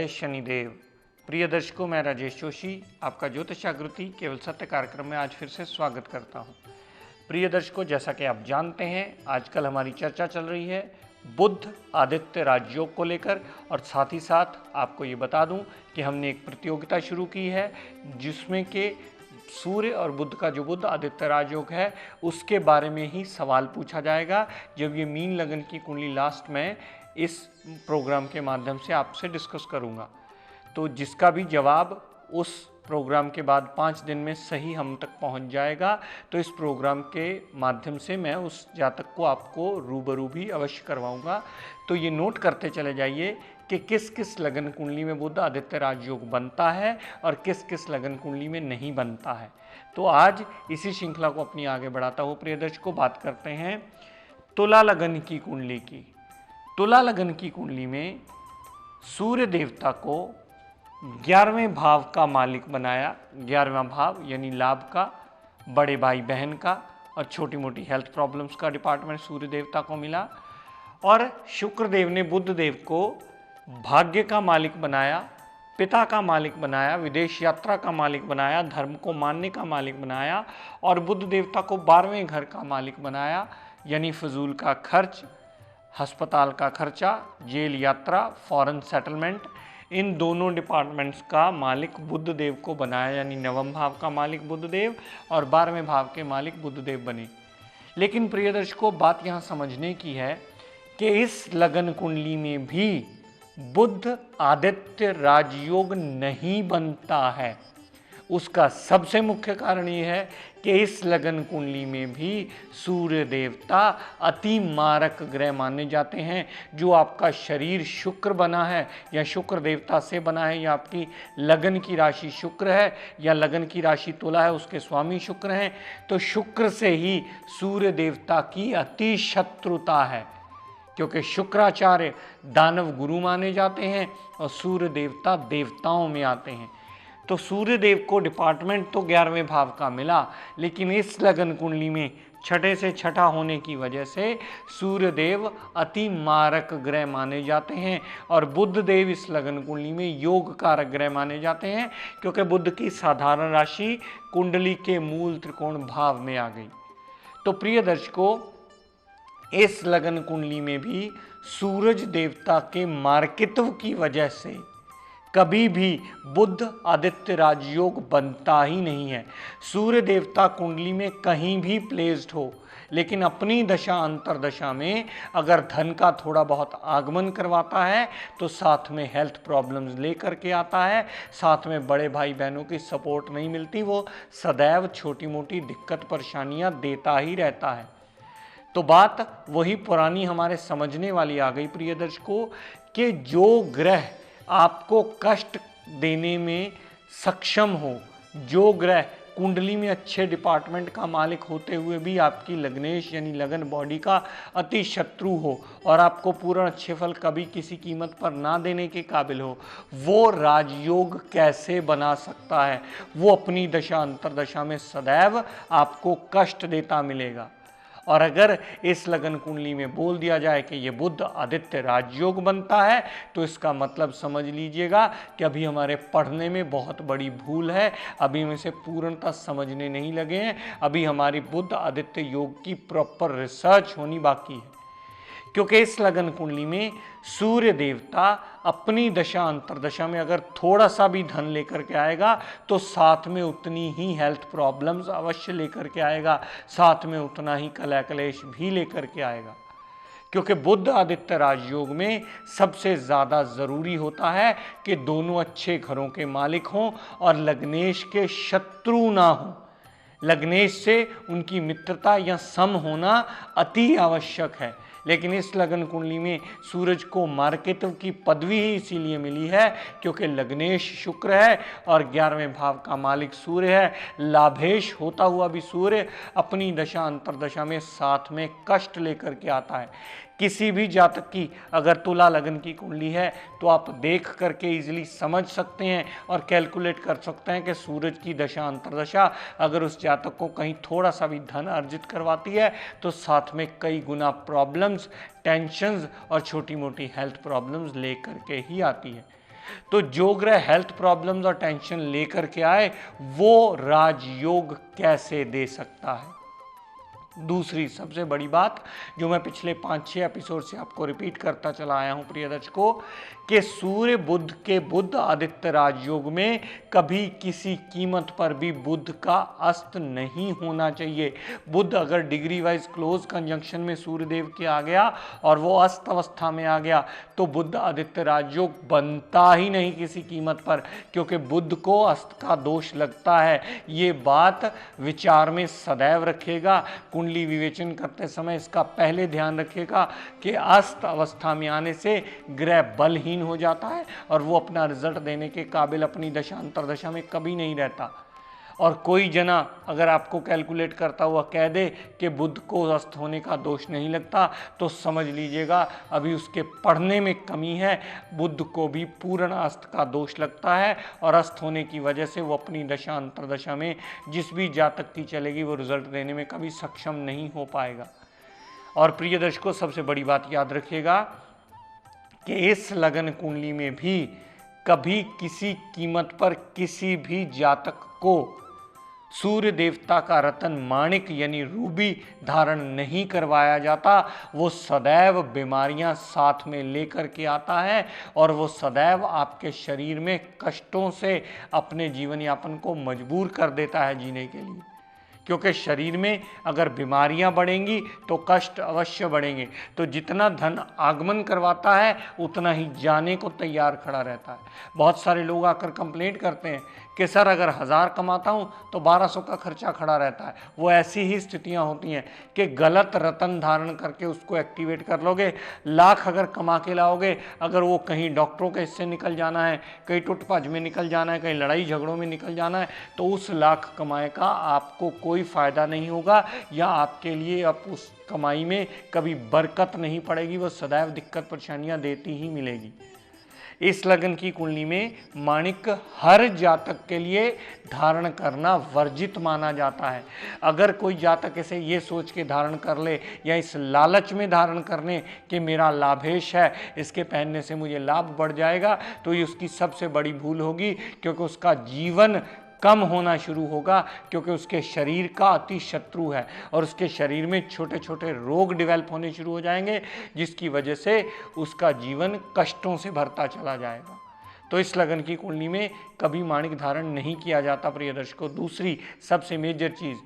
शनिदेव। प्रिय दर्शकों, मैं राजेश जोशी आपका ज्योतिष जागृति केवल सत्य कार्यक्रम में आज फिर से स्वागत करता हूं। प्रिय दर्शकों, जैसा कि आप जानते हैं, आजकल हमारी चर्चा चल रही है बुध आदित्य राजयोग को लेकर, और साथ ही साथ आपको ये बता दूं कि हमने एक प्रतियोगिता शुरू की है जिसमें कि सूर्य और बुध का जो बुध आदित्य राजयोग है उसके बारे में ही सवाल पूछा जाएगा। जब ये मीन लगन की कुंडली लास्ट में इस प्रोग्राम के माध्यम से आपसे डिस्कस करूंगा, तो जिसका भी जवाब उस प्रोग्राम के बाद 5 दिन में सही हम तक पहुंच जाएगा, तो इस प्रोग्राम के माध्यम से मैं उस जातक को आपको रूबरू भी अवश्य करवाऊंगा। तो ये नोट करते चले जाइए कि किस किस लगन कुंडली में बुध आदित्य राजयोग बनता है और किस किस लगन कुंडली में नहीं बनता है। तो आज इसी श्रृंखला को अपनी आगे बढ़ाता हुआ प्रिय दर्शकों बात करते हैं तुला लगन की कुंडली की। तुला लगन की कुंडली में सूर्य देवता को 11वें भाव का मालिक बनाया। 11वां भाव यानी लाभ का, बड़े भाई बहन का और छोटी मोटी हेल्थ प्रॉब्लम्स का डिपार्टमेंट सूर्य देवता को मिला। और शुक्र देव ने बुध देव को भाग्य का मालिक बनाया, पिता का मालिक बनाया, विदेश यात्रा का मालिक बनाया, धर्म को मानने का मालिक बनाया। और बुध देवता को 12वें घर का मालिक बनाया, यानी फजूल का खर्च, अस्पताल का खर्चा, जेल यात्रा, फॉरेन सेटलमेंट, इन दोनों डिपार्टमेंट्स का मालिक बुध देव को बनाया। यानी 9वें भाव का मालिक बुध देव और 12वें भाव के मालिक बुध देव बने। लेकिन प्रिय दर्शकों, बात यहाँ समझने की है कि इस लगन कुंडली में भी बुध आदित्य राजयोग नहीं बनता है। उसका सबसे मुख्य कारण ये है कि इस लगन कुंडली में भी सूर्य देवता अति मारक ग्रह माने जाते हैं। जो आपका शरीर शुक्र बना है या शुक्र देवता से बना है, या आपकी लगन की राशि शुक्र है या लगन की राशि तुला है, उसके स्वामी शुक्र हैं, तो शुक्र से ही सूर्य देवता की अति शत्रुता है। क्योंकि शुक्राचार्य दानव गुरु माने जाते हैं और सूर्य देवता देवताओं में आते हैं। तो सूर्य देव को डिपार्टमेंट तो 11वें भाव का मिला, लेकिन इस लगन कुंडली में छठे से छठा होने की वजह से सूर्य देव अति मारक ग्रह माने जाते हैं। और बुध देव इस लगन कुंडली में योग कारक ग्रह माने जाते हैं, क्योंकि बुध की साधारण राशि कुंडली के मूल त्रिकोण भाव में आ गई। तो प्रिय दर्शकों, इस लगन कुंडली में भी सूरज देवता के मार्कित्व की वजह से कभी भी बुध आदित्य राजयोग बनता ही नहीं है। सूर्य देवता कुंडली में कहीं भी प्लेस्ड हो, लेकिन अपनी दशा अंतरदशा में अगर धन का थोड़ा बहुत आगमन करवाता है तो साथ में हेल्थ प्रॉब्लम्स लेकर के आता है, साथ में बड़े भाई बहनों की सपोर्ट नहीं मिलती, वो सदैव छोटी मोटी दिक्कत परेशानियां देता ही रहता है। तो बात वही पुरानी हमारे समझने वाली आ गई प्रिय दर्शकों, कि जो ग्रह आपको कष्ट देने में सक्षम हो, जो ग्रह कुंडली में अच्छे डिपार्टमेंट का मालिक होते हुए भी आपकी लग्नेश यानी लगन बॉडी का अति शत्रु हो और आपको पूर्ण अच्छे फल कभी किसी कीमत पर ना देने के काबिल हो, वो राजयोग कैसे बना सकता है? वो अपनी दशा अंतरदशा में सदैव आपको कष्ट देता मिलेगा। और अगर इस लगन कुंडली में बोल दिया जाए कि ये बुध आदित्य राजयोग बनता है, तो इसका मतलब समझ लीजिएगा कि अभी हमारे पढ़ने में बहुत बड़ी भूल है, अभी हम इसे पूर्णतः समझने नहीं लगे हैं। अभी हमारी बुध आदित्य योग की प्रॉपर रिसर्च होनी बाकी है, क्योंकि इस लगन कुंडली में सूर्य देवता अपनी दशा अंतरदशा में अगर थोड़ा सा भी धन लेकर के आएगा तो साथ में उतनी ही हेल्थ प्रॉब्लम्स अवश्य लेकर के आएगा, साथ में उतना ही कलह कलेश भी लेकर के आएगा। क्योंकि बुध आदित्य राजयोग में सबसे ज़्यादा ज़रूरी होता है कि दोनों अच्छे घरों के मालिक हों और लग्नेश के शत्रु ना हों। लग्नेश से उनकी मित्रता या सम होना अति आवश्यक है। लेकिन इस लगन कुंडली में सूरज को मार्केत्व की पदवी ही इसीलिए मिली है क्योंकि लग्नेश शुक्र है और 11वें भाव का मालिक सूर्य है। लाभेश होता हुआ भी सूर्य अपनी दशा अंतरदशा में साथ में कष्ट लेकर के आता है। किसी भी जातक की अगर तुला लगन की कुंडली है तो आप देख करके इजीली समझ सकते हैं और कैलकुलेट कर सकते हैं कि सूरज की दशा अंतरदशा अगर उस जातक को कहीं थोड़ा सा भी धन अर्जित करवाती है तो साथ में कई गुना प्रॉब्लम्स, टेंशन्स और छोटी मोटी हेल्थ प्रॉब्लम्स लेकर के ही आती है। तो जो ग्रह हेल्थ प्रॉब्लम्स और टेंशन लेकर के आए वो राजयोग कैसे दे सकता है। दूसरी सबसे बड़ी बात जो मैं पिछले 5-6 एपिसोड से आपको रिपीट करता चला आया हूं प्रिय दर्शकों, कि सूर्य बुध के बुध आदित्य राजयोग में कभी किसी कीमत पर भी बुध का अस्त नहीं होना चाहिए। बुध अगर डिग्री वाइज क्लोज कंजंक्शन में सूर्यदेव के आ गया और वो अस्त अवस्था में आ गया तो बुध आदित्य राजयोग बनता ही नहीं किसी कीमत पर, क्योंकि बुध को अस्त का दोष लगता है। ये बात विचार में सदैव रखेगा। कुंडली विवेचन करते समय इसका पहले ध्यान रखिएगा कि अस्त अवस्था में आने से ग्रह बलहीन हो जाता है और वो अपना रिजल्ट देने के काबिल अपनी दशा अंतरदशा में कभी नहीं रहता। और कोई जना अगर आपको कैलकुलेट करता हुआ कह दे कि बुध को अस्त होने का दोष नहीं लगता तो समझ लीजिएगा अभी उसके पढ़ने में कमी है। बुध को भी पूर्ण अस्त का दोष लगता है और अस्त होने की वजह से वो अपनी दशा अंतरदशा में जिस भी जातक की चलेगी वो रिजल्ट देने में कभी सक्षम नहीं हो पाएगा। और प्रिय दर्शकों, सबसे बड़ी बात याद रखिएगा कि इस लगन कुंडली में भी कभी किसी कीमत पर किसी भी जातक को सूर्य देवता का रतन माणिक यानी रूबी धारण नहीं करवाया जाता। वो सदैव बीमारियां साथ में लेकर के आता है और वो सदैव आपके शरीर में कष्टों से अपने जीवन यापन को मजबूर कर देता है जीने के लिए, क्योंकि शरीर में अगर बीमारियां बढ़ेंगी तो कष्ट अवश्य बढ़ेंगे। तो जितना धन आगमन करवाता है उतना ही जाने को तैयार खड़ा रहता है। बहुत सारे लोग आकर कंप्लेंट करते हैं कि सर अगर 1000 कमाता हूं तो 1200 का खर्चा खड़ा रहता है। वो ऐसी ही स्थितियां होती हैं कि गलत रतन धारण करके उसको एक्टिवेट कर लोगे। लाख अगर कमा के लाओगे, अगर वो कहीं डॉक्टरों के हिस्से निकल जाना है, कहीं टुटपाज में निकल जाना है, कहीं लड़ाई झगड़ों में निकल जाना है, तो उस लाख कमाए का आपको कोई फ़ायदा नहीं होगा या आपके लिए अब उस कमाई में कभी बरकत नहीं पड़ेगी। वो सदैव दिक्कत परेशानियां देती ही मिलेगी। इस लगन की कुंडली में माणिक हर जातक के लिए धारण करना वर्जित माना जाता है। अगर कोई जातक इसे ये सोच के धारण कर ले या इस लालच में धारण करने कि मेरा लाभेश है, इसके पहनने से मुझे लाभ बढ़ जाएगा, तो ये उसकी सबसे बड़ी भूल होगी, क्योंकि उसका जीवन कम होना शुरू होगा, क्योंकि उसके शरीर का अति शत्रु है और उसके शरीर में छोटे छोटे रोग डेवलप होने शुरू हो जाएंगे, जिसकी वजह से उसका जीवन कष्टों से भरता चला जाएगा। तो इस लगन की कुंडली में कभी माणिक धारण नहीं किया जाता प्रिय दर्शकों। दूसरी सबसे मेजर चीज़,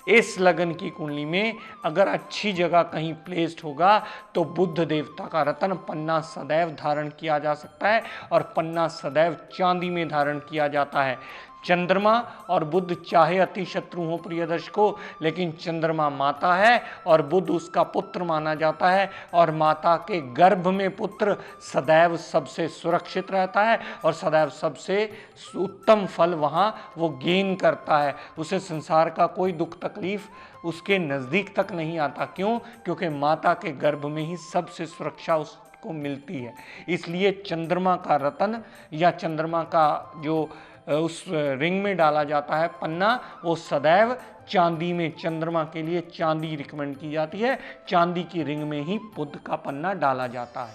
इस लगन की कुंडली में अगर अच्छी जगह कहीं प्लेस्ड होगा तो बुध देवता का रतन पन्ना सदैव धारण किया जा सकता है और पन्ना सदैव चांदी में धारण किया जाता है। चंद्रमा और बुध चाहे अति शत्रु हो प्रिय दर्शकों, लेकिन चंद्रमा माता है और बुध उसका पुत्र माना जाता है और माता के गर्भ में पुत्र सदैव सबसे सुरक्षित रहता है और सदैव सबसे उत्तम फल वहाँ वो गेन करता है। उसे संसार का कोई दुख तकलीफ उसके नज़दीक तक नहीं आता। क्यों? क्योंकि माता के गर्भ में ही सबसे सुरक्षा उसको मिलती है। इसलिए चंद्रमा का रतन या चंद्रमा का जो उस रिंग में डाला जाता है पन्ना, वो सदैव चांदी में, चंद्रमा के लिए चांदी रिकमेंड की जाती है। चांदी की रिंग में ही बुध का पन्ना डाला जाता है।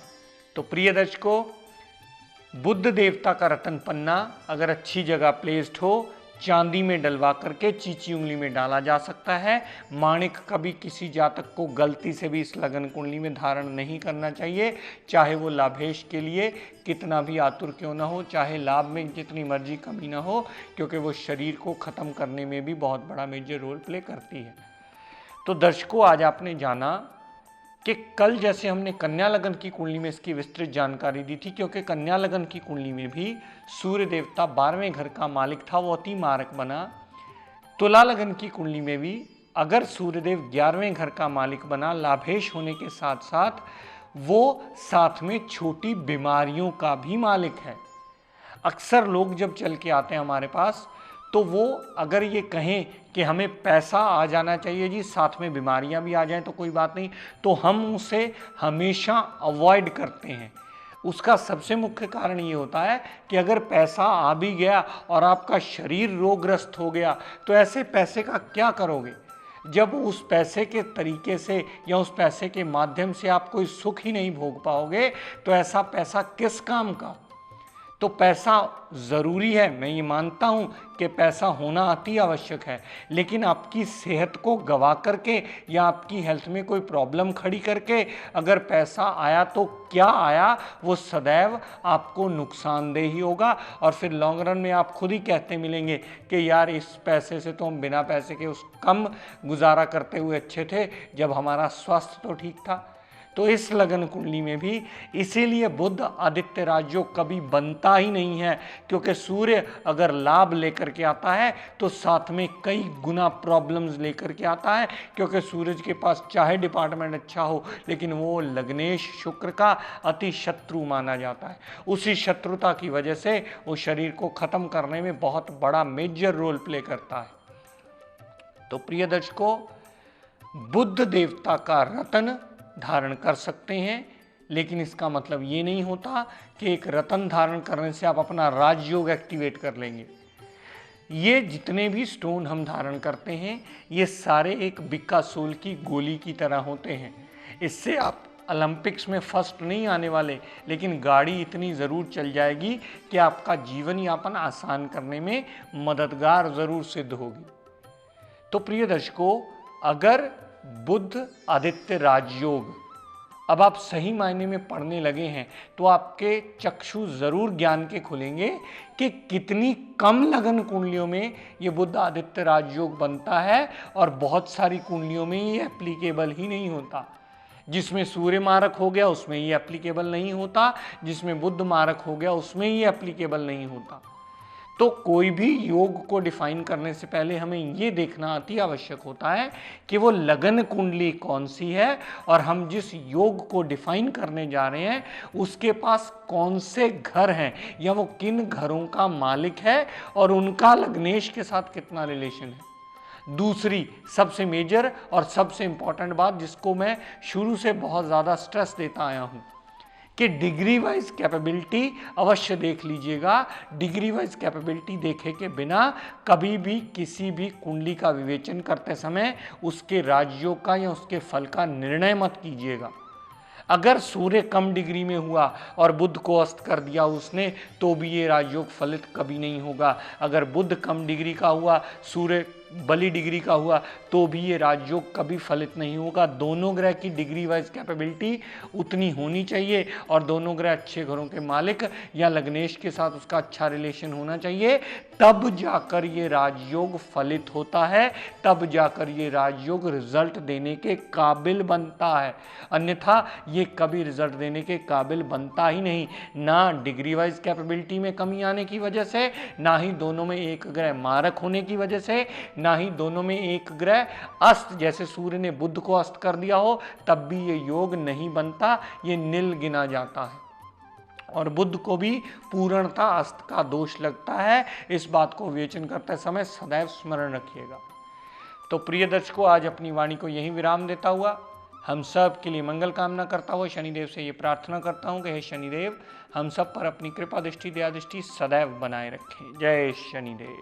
तो प्रिय दर्शकों, बुध देवता का रतन पन्ना अगर अच्छी जगह प्लेस्ड हो, चांदी में डलवा करके चीची उंगली में डाला जा सकता है। माणिक कभी किसी जातक को गलती से भी इस लगन कुंडली में धारण नहीं करना चाहिए, चाहे वो लाभेश के लिए कितना भी आतुर क्यों ना हो, चाहे लाभ में जितनी मर्जी कमी ना हो, क्योंकि वो शरीर को ख़त्म करने में भी बहुत बड़ा मेजर रोल प्ले करती है। तो दर्शकों, आज आपने जाना कि कल जैसे हमने कन्या लगन की कुंडली में इसकी विस्तृत जानकारी दी थी, क्योंकि कन्या लगन की कुंडली में भी सूर्य देवता 12वें घर का मालिक था, वो अति मारक बना। तुला लगन की कुंडली में भी अगर सूर्यदेव 11वें घर का मालिक बना, लाभेश होने के साथ साथ वो साथ में छोटी बीमारियों का भी मालिक है। अक्सर लोग जब चल के आते हैं हमारे पास, तो वो अगर ये कहें कि हमें पैसा आ जाना चाहिए जी, साथ में बीमारियां भी आ जाएं तो कोई बात नहीं, तो हम उसे हमेशा अवॉइड करते हैं। उसका सबसे मुख्य कारण ये होता है कि अगर पैसा आ भी गया और आपका शरीर रोगग्रस्त हो गया, तो ऐसे पैसे का क्या करोगे? जब उस पैसे के तरीके से या उस पैसे के माध्यम से आप कोई सुख ही नहीं भोग पाओगे, तो ऐसा पैसा किस काम का? तो पैसा ज़रूरी है, मैं ये मानता हूँ कि पैसा होना अति आवश्यक है, लेकिन आपकी सेहत को गवा करके या आपकी हेल्थ में कोई प्रॉब्लम खड़ी करके अगर पैसा आया तो क्या आया, वो सदैव आपको नुकसानदेह ही होगा। और फिर लॉन्ग रन में आप खुद ही कहते मिलेंगे कि यार इस पैसे से तो हम बिना पैसे के उस कम गुजारा करते हुए अच्छे थे जब हमारा स्वास्थ्य तो ठीक था। तो इस लगन कुंडली में भी इसीलिए बुध आदित्य राजयोग कभी बनता ही नहीं है, क्योंकि सूर्य अगर लाभ लेकर के आता है तो साथ में कई गुना प्रॉब्लम्स लेकर के आता है, क्योंकि सूरज के पास चाहे डिपार्टमेंट अच्छा हो लेकिन वो लग्नेश शुक्र का अति शत्रु माना जाता है। उसी शत्रुता की वजह से वो शरीर को खत्म करने में बहुत बड़ा मेजर रोल प्ले करता है। तो प्रिय दर्शकों, बुध देवता का रत्न धारण कर सकते हैं, लेकिन इसका मतलब ये नहीं होता कि एक रत्न धारण करने से आप अपना राजयोग एक्टिवेट कर लेंगे। ये जितने भी स्टोन हम धारण करते हैं ये सारे एक बिक्कासोल की गोली की तरह होते हैं। इससे आप ओलंपिक्स में फर्स्ट नहीं आने वाले, लेकिन गाड़ी इतनी ज़रूर चल जाएगी कि आपका जीवन यापन आसान करने में मददगार ज़रूर सिद्ध होगी। तो प्रिय दर्शकों, अगर बुध आदित्य राजयोग अब आप सही मायने में पढ़ने लगे हैं तो आपके चक्षु जरूर ज्ञान के खुलेंगे कि कितनी कम लगन कुंडलियों में ये बुध आदित्य राजयोग बनता है, और बहुत सारी कुंडलियों में ये एप्लीकेबल ही नहीं होता। जिसमें सूर्य मारक हो गया उसमें ये एप्लीकेबल नहीं होता, जिसमें बुध मारक हो गया उसमें ये एप्लीकेबल नहीं होता। तो कोई भी योग को डिफाइन करने से पहले हमें ये देखना अति आवश्यक होता है कि वो लगन कुंडली कौन सी है, और हम जिस योग को डिफाइन करने जा रहे हैं उसके पास कौन से घर हैं, या वो किन घरों का मालिक है और उनका लग्नेश के साथ कितना रिलेशन है। दूसरी सबसे मेजर और सबसे इंपॉर्टेंट बात, जिसको मैं शुरू से बहुत ज़्यादा स्ट्रेस देता आया हूँ, कि डिग्री वाइज कैपेबिलिटी अवश्य देख लीजिएगा। डिग्री वाइज कैपेबिलिटी देखे के बिना कभी भी किसी भी कुंडली का विवेचन करते समय उसके राजयोग का या उसके फल का निर्णय मत कीजिएगा। अगर सूर्य कम डिग्री में हुआ और बुध को अस्त कर दिया उसने, तो भी ये राजयोग फलित कभी नहीं होगा। अगर बुध कम डिग्री का हुआ, सूर्य बली डिग्री का हुआ, तो भी ये राजयोग कभी फलित नहीं होगा। दोनों ग्रह की डिग्री वाइज कैपेबिलिटी उतनी होनी चाहिए, और दोनों ग्रह अच्छे घरों के मालिक या लग्नेश के साथ उसका अच्छा रिलेशन होना चाहिए, तब जाकर ये राजयोग फलित होता है, तब जाकर ये राजयोग रिजल्ट देने के काबिल बनता है। अन्यथा ये कभी रिजल्ट देने के काबिल बनता ही नहीं, ना डिग्री वाइज कैपेबिलिटी में कमी आने की वजह से, ना ही दोनों में एक ग्रह मारक होने की वजह से, ना ही दोनों में एक ग्रह अस्त, जैसे सूर्य ने बुध को अस्त कर दिया हो तब भी ये योग नहीं बनता, ये नील गिना जाता है। और बुध को भी पूर्णता अस्त का दोष लगता है। इस बात को विवेचन करते समय सदैव स्मरण रखिएगा। तो प्रिय दर्शकों, आज अपनी वाणी को यहीं विराम देता हुआ हम सब के लिए मंगल कामना करता हुआ शनिदेव से ये प्रार्थना करता हूँ कि हे शनिदेव हम सब पर अपनी कृपा दृष्टि दया दृष्टि सदैव बनाए रखें। जय शनिदेव।